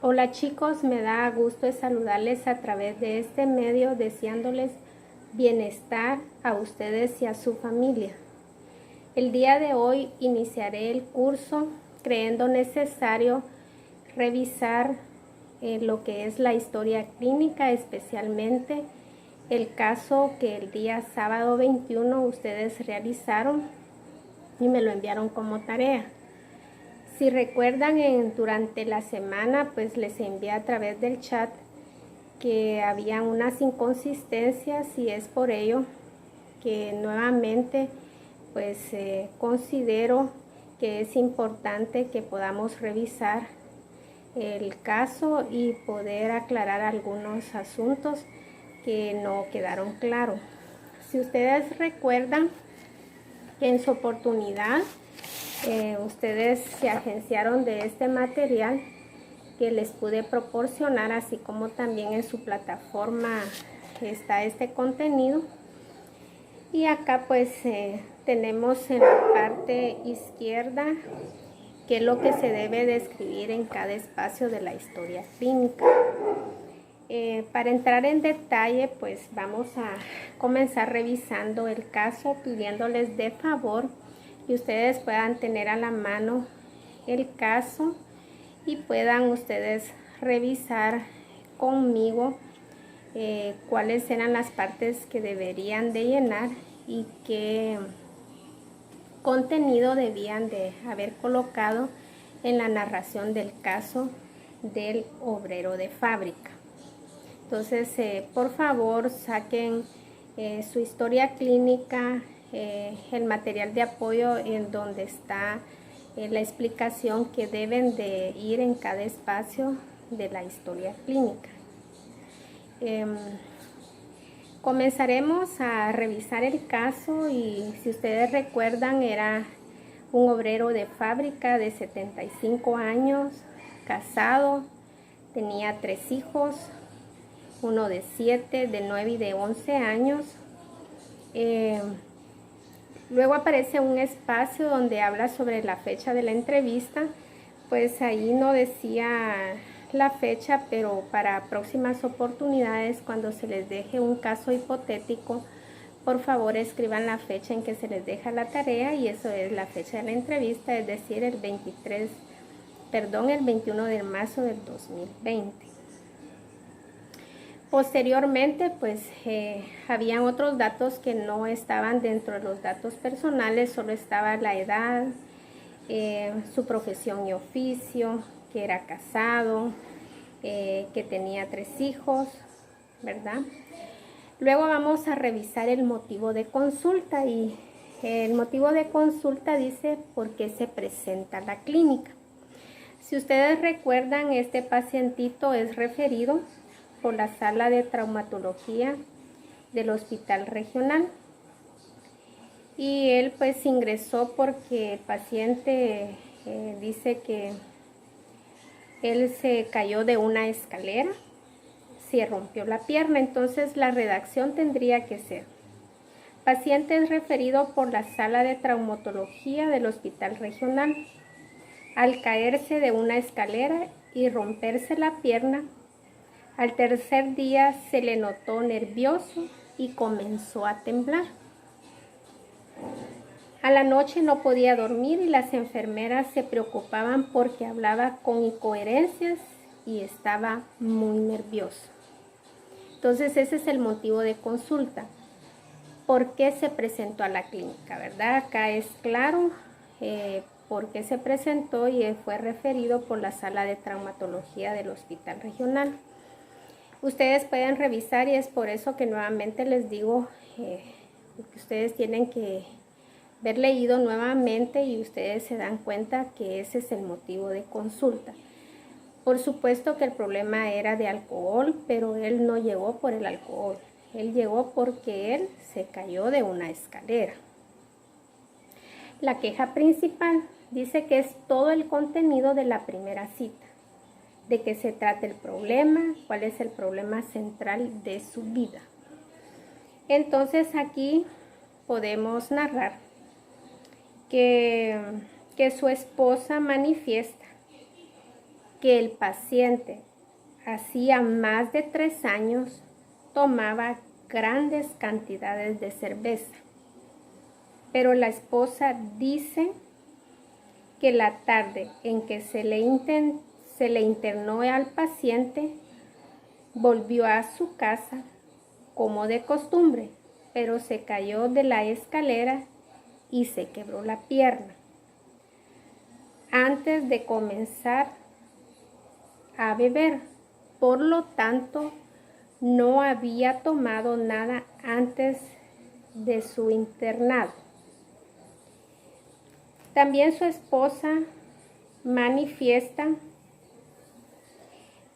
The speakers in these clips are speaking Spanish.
Hola chicos, me da gusto saludarles a través de este medio, deseándoles bienestar a ustedes y a su familia. El día de hoy iniciaré el curso creyendo necesario revisar lo que es la historia clínica, especialmente el caso que el día sábado 21 ustedes realizaron y me lo enviaron como tarea. Si recuerdan, durante la semana pues les envié a través del chat que había unas inconsistencias y es por ello que nuevamente pues considero que es importante que podamos revisar el caso y poder aclarar algunos asuntos que no quedaron claros. Si ustedes recuerdan que en su oportunidad ustedes se agenciaron de este material que les pude proporcionar, así como también en su plataforma está este contenido. Y acá pues tenemos en la parte izquierda qué es lo que se debe describir en cada espacio de la historia clínica. Para entrar en detalle, pues vamos a comenzar revisando el caso, pidiéndoles de favor que ustedes puedan tener a la mano el caso y puedan ustedes revisar conmigo cuáles eran las partes que deberían de llenar y qué contenido debían de haber colocado en la narración del caso del obrero de fábrica. Entonces, por favor, saquen su historia clínica, el material de apoyo en donde está la explicación que deben de ir en cada espacio de la historia clínica. Comenzaremos a revisar el caso y si ustedes recuerdan era un obrero de fábrica de 75 años, casado, tenía 3 hijos, uno de 7, de 9 y de 11 años. Luego aparece un espacio donde habla sobre la fecha de la entrevista, pues ahí no decía la fecha, pero para próximas oportunidades, cuando se les deje un caso hipotético, por favor escriban la fecha en que se les deja la tarea y eso es la fecha de la entrevista, es decir, el 21 de marzo del 2020. Posteriormente, pues habían otros datos que no estaban dentro de los datos personales, solo estaba la edad, su profesión y oficio, que era casado, que tenía 3 hijos, ¿verdad? Luego vamos a revisar el motivo de consulta y el motivo de consulta dice por qué se presenta a la clínica. Si ustedes recuerdan, este pacientito es referido por la sala de traumatología del hospital regional y él pues ingresó porque el paciente dice que él se cayó de una escalera, se rompió la pierna. Entonces la redacción tendría que ser: paciente es referido por la sala de traumatología del hospital regional. Al caerse de una escalera y romperse la pierna, al tercer día se le notó nervioso y comenzó a temblar. A la noche no podía dormir y las enfermeras se preocupaban porque hablaba con incoherencias y estaba muy nervioso. Entonces ese es el motivo de consulta. ¿Por qué se presentó a la clínica? ¿Verdad? Acá es claro por qué se presentó y fue referido por la sala de traumatología del hospital regional. Ustedes pueden revisar y es por eso que nuevamente les digo que ustedes tienen que haber leído nuevamente y ustedes se dan cuenta que ese es el motivo de consulta. Por supuesto que el problema era de alcohol, pero él no llegó por el alcohol. Él llegó porque él se cayó de una escalera. La queja principal dice que es todo el contenido de la primera cita. De qué se trata el problema, cuál es el problema central de su vida. Entonces aquí podemos narrar que su esposa manifiesta que el paciente hacía más de 3 años tomaba grandes cantidades de cerveza. Pero la esposa dice que la tarde en que se le internó al paciente, volvió a su casa como de costumbre, pero se cayó de la escalera y se quebró la pierna antes de comenzar a beber. Por lo tanto, no había tomado nada antes de su internado. También su esposa manifiesta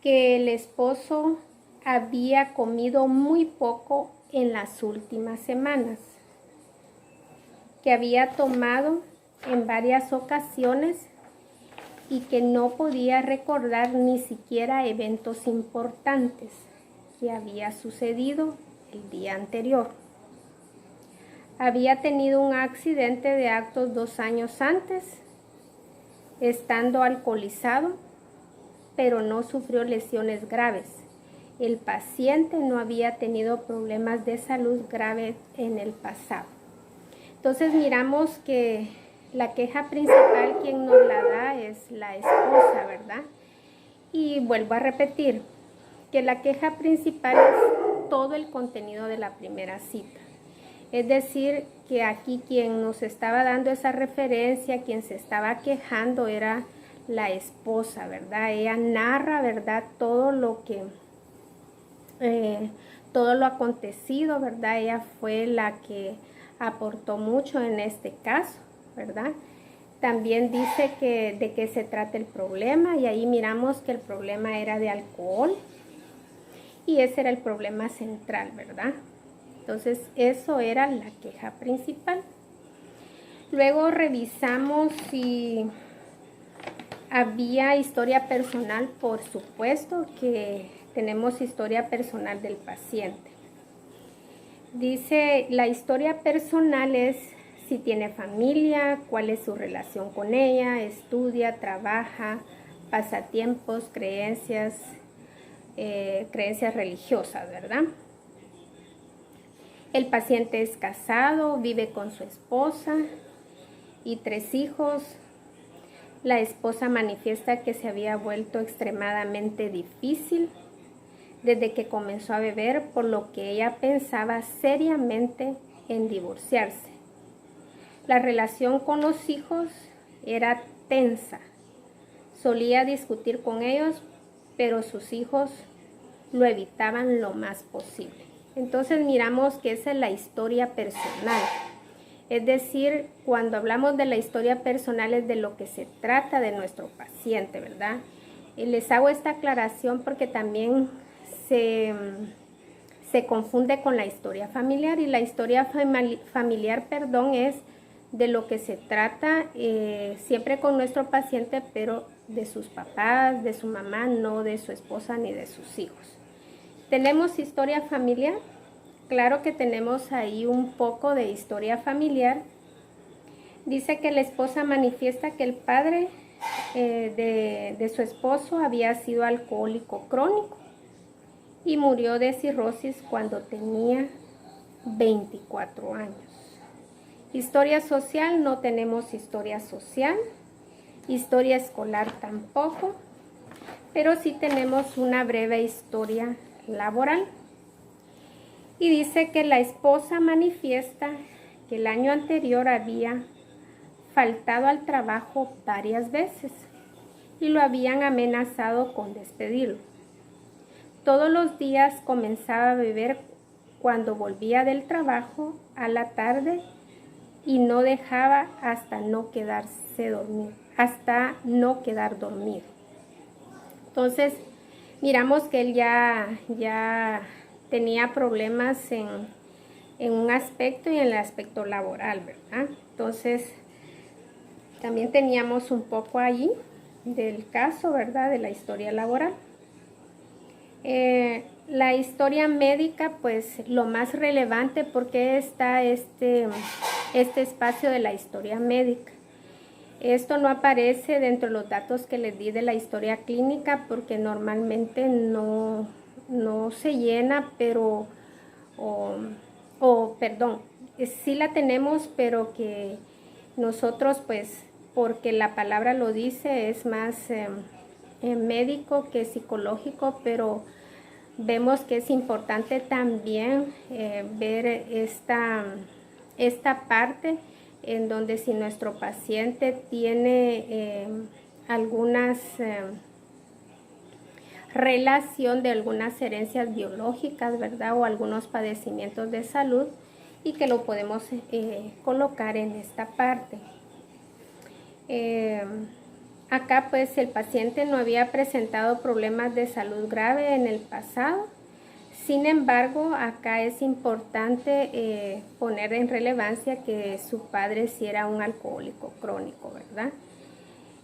que el esposo había comido muy poco en las últimas semanas, que había tomado en varias ocasiones y que no podía recordar ni siquiera eventos importantes que había sucedido el día anterior. Había tenido un accidente de autos 2 años antes, estando alcoholizado, pero no sufrió lesiones graves. El paciente no había tenido problemas de salud graves en el pasado. Entonces miramos que la queja principal quien nos la da es la esposa, ¿verdad? Y vuelvo a repetir que la queja principal es todo el contenido de la primera cita. Es decir, que aquí quien nos estaba dando esa referencia, quien se estaba quejando era la esposa, ¿verdad? Ella narra, ¿verdad? Todo lo acontecido, ¿verdad? Ella fue la que aportó mucho en este caso, ¿verdad? También dice que de qué se trata el problema, y ahí miramos que el problema era de alcohol y ese era el problema central, ¿verdad? Entonces eso era la queja principal. Luego revisamos si había historia personal. Por supuesto que tenemos historia personal del paciente. Dice, la historia personal es si tiene familia, cuál es su relación con ella, estudia, trabaja, pasatiempos, creencias religiosas, ¿verdad? El paciente es casado, vive con su esposa y 3 hijos. La esposa manifiesta que se había vuelto extremadamente difícil desde que comenzó a beber, por lo que ella pensaba seriamente en divorciarse. La relación con los hijos era tensa. Solía discutir con ellos, pero sus hijos lo evitaban lo más posible. Entonces miramos que esa es la historia personal. Es decir, cuando hablamos de la historia personal es de lo que se trata de nuestro paciente, ¿verdad? Y les hago esta aclaración porque también se confunde con la historia familiar, y la historia familiar, es de lo que se trata siempre con nuestro paciente, pero de sus papás, de su mamá, no de su esposa ni de sus hijos. ¿Tenemos historia familiar? Claro que tenemos ahí un poco de historia familiar. Dice que la esposa manifiesta que el padre de su esposo había sido alcohólico crónico y murió de cirrosis cuando tenía 24 años. Historia social, no tenemos historia social. Historia escolar tampoco, pero sí tenemos una breve historia laboral. Y dice que la esposa manifiesta que el año anterior había faltado al trabajo varias veces y lo habían amenazado con despedirlo. Todos los días comenzaba a beber cuando volvía del trabajo a la tarde y no dejaba hasta no quedar dormido. Entonces, miramos que él ya tenía problemas en un aspecto y en el aspecto laboral, ¿verdad? Entonces, también teníamos un poco allí del caso, ¿verdad? De la historia laboral. La historia médica, pues lo más relevante, porque está este espacio de la historia médica. Esto no aparece dentro de los datos que les di de la historia clínica porque normalmente no se llena, pero, perdón, sí la tenemos, pero que nosotros pues, porque la palabra lo dice, es más médico que psicológico, pero vemos que es importante también ver esta parte en donde si nuestro paciente tiene algunas relación de algunas herencias biológicas, ¿verdad? O algunos padecimientos de salud y que lo podemos colocar en esta parte. Acá pues el paciente no había presentado problemas de salud grave en el pasado. Sin embargo, acá es importante poner en relevancia que su padre sí era un alcohólico crónico, ¿verdad?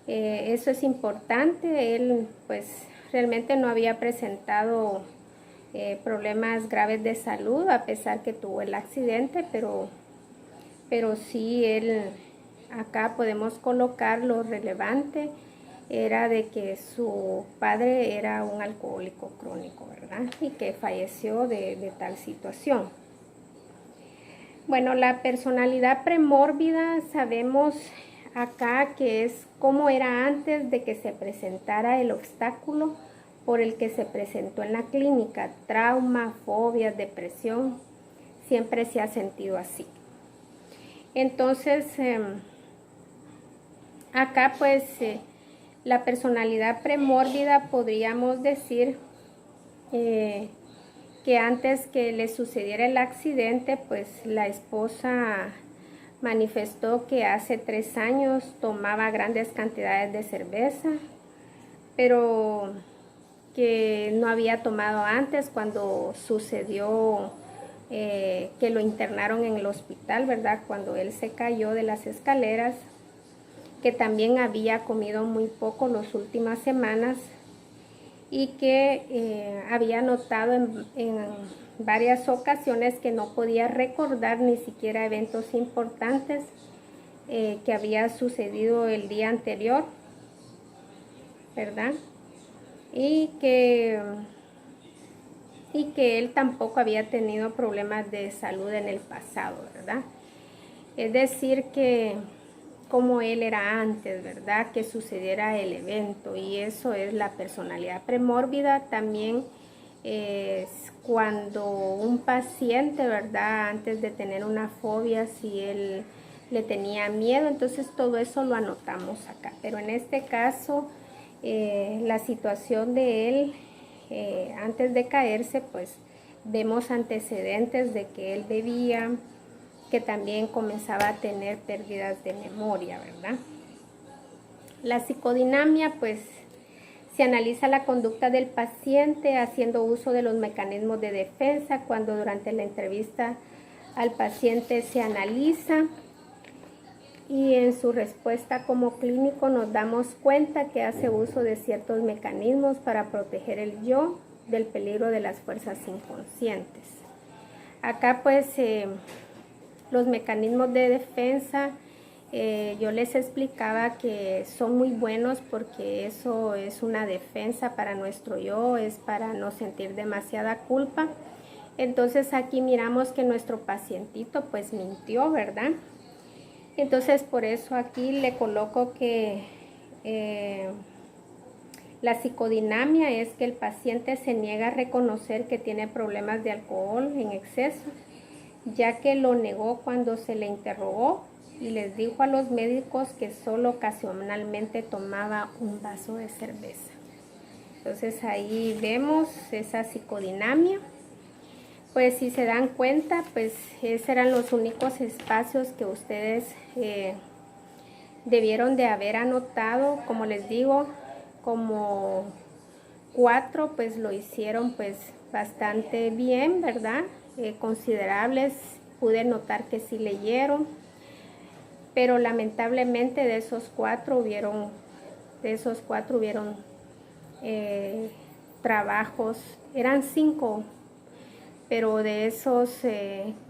Eso es importante. Él pues realmente no había presentado problemas graves de salud a pesar que tuvo el accidente, pero sí él, acá podemos colocar lo relevante, era de que su padre era un alcohólico crónico, ¿verdad? Y que falleció de tal situación. Bueno, la personalidad premórbida sabemos acá que es como era antes de que se presentara el obstáculo por el que se presentó en la clínica. Trauma, fobias, depresión, siempre se ha sentido así. Entonces, acá pues la personalidad premórbida podríamos decir que antes que le sucediera el accidente, pues la esposa manifestó que hace 3 años tomaba grandes cantidades de cerveza, pero que no había tomado antes cuando sucedió que lo internaron en el hospital, ¿verdad? Cuando él se cayó de las escaleras, que también había comido muy poco las últimas semanas y que había notado en varias ocasiones que no podía recordar ni siquiera eventos importantes que había sucedido el día anterior, ¿verdad? Y que él tampoco había tenido problemas de salud en el pasado, ¿verdad? Es decir, que como él era antes, ¿verdad? Que sucediera el evento, y eso es la personalidad premórbida. También es cuando un paciente, ¿verdad? Antes de tener una fobia, si él le tenía miedo, entonces todo eso lo anotamos acá. Pero en este caso, la situación de él, antes de caerse, pues vemos antecedentes de que él bebía, que también comenzaba a tener pérdidas de memoria, ¿verdad? La psicodinamia, pues, se analiza la conducta del paciente haciendo uso de los mecanismos de defensa. Cuando durante la entrevista al paciente se analiza y en su respuesta como clínico nos damos cuenta que hace uso de ciertos mecanismos para proteger el yo del peligro de las fuerzas inconscientes. Acá pues los mecanismos de defensa, yo les explicaba que son muy buenos porque eso es una defensa para nuestro yo, es para no sentir demasiada culpa. Entonces aquí miramos que nuestro pacientito pues mintió, ¿verdad? Entonces por eso aquí le coloco que la psicodinamia es que el paciente se niega a reconocer que tiene problemas de alcohol en exceso, ya que lo negó cuando se le interrogó y les dijo a los médicos que solo ocasionalmente tomaba un vaso de cerveza. Entonces ahí vemos esa psicodinamia. Pues si se dan cuenta, pues esos eran los únicos espacios que ustedes debieron de haber anotado. Como les digo, como 4 pues lo hicieron pues bastante bien, ¿verdad? Considerables, pude notar que sí leyeron, pero lamentablemente de esos 4 hubieron trabajos, eran 5, pero de esos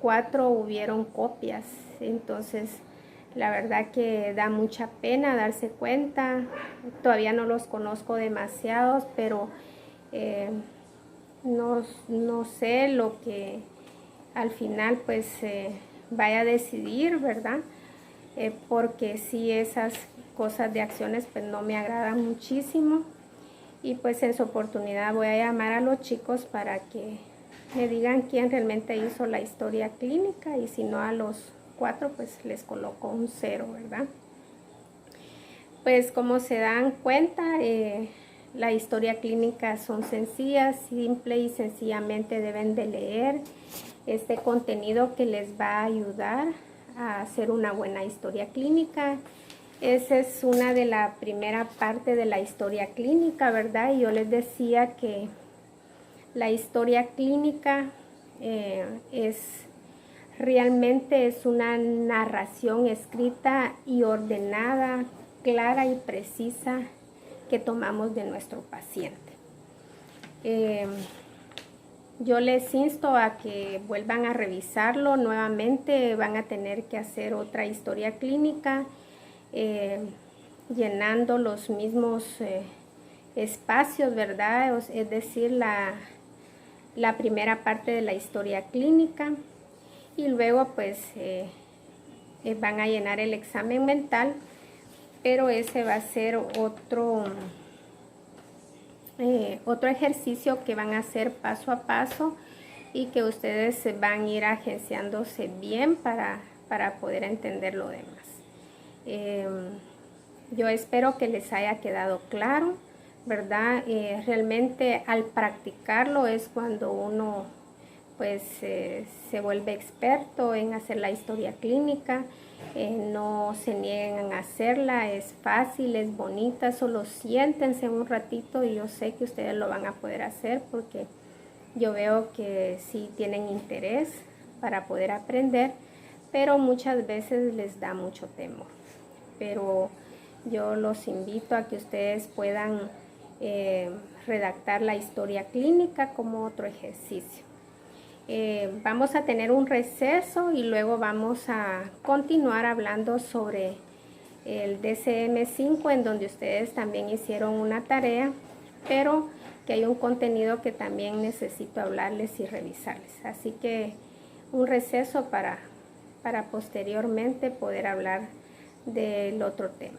4 hubieron copias. Entonces La verdad que da mucha pena darse cuenta. Todavía no los conozco demasiados, pero no sé lo que al final pues vaya a decidir, ¿verdad? Porque sí, esas cosas de acciones pues no me agradan muchísimo. Y pues en su oportunidad voy a llamar a los chicos para que me digan quién realmente hizo la historia clínica, y si no, a los 4 pues les coloco un 0, ¿verdad? Pues como se dan cuenta, la historia clínica son sencillas, simple y sencillamente deben de leer este contenido que les va a ayudar a hacer una buena historia clínica. Esa es una de la primera parte de la historia clínica, ¿verdad? Y yo les decía que la historia clínica realmente es una narración escrita y ordenada, clara y precisa que tomamos de nuestro paciente. Yo les insto a que vuelvan a revisarlo nuevamente. Van a tener que hacer otra historia clínica llenando los mismos espacios, ¿verdad? Es decir, la primera parte de la historia clínica, y luego pues van a llenar el examen mental, pero ese va a ser otro ejercicio que van a hacer paso a paso y que ustedes van a ir agenciándose bien para poder entender lo demás. Yo espero que les haya quedado claro, ¿verdad? Realmente al practicarlo es cuando uno pues se vuelve experto en hacer la historia clínica. No se nieguen a hacerla, es fácil, es bonita, solo siéntense un ratito y yo sé que ustedes lo van a poder hacer, porque yo veo que sí tienen interés para poder aprender, pero muchas veces les da mucho temor. Pero yo los invito a que ustedes puedan redactar la historia clínica como otro ejercicio. Vamos a tener un receso y luego vamos a continuar hablando sobre el DCM5, en donde ustedes también hicieron una tarea, pero que hay un contenido que también necesito hablarles y revisarles. Así que un receso para posteriormente poder hablar del otro tema.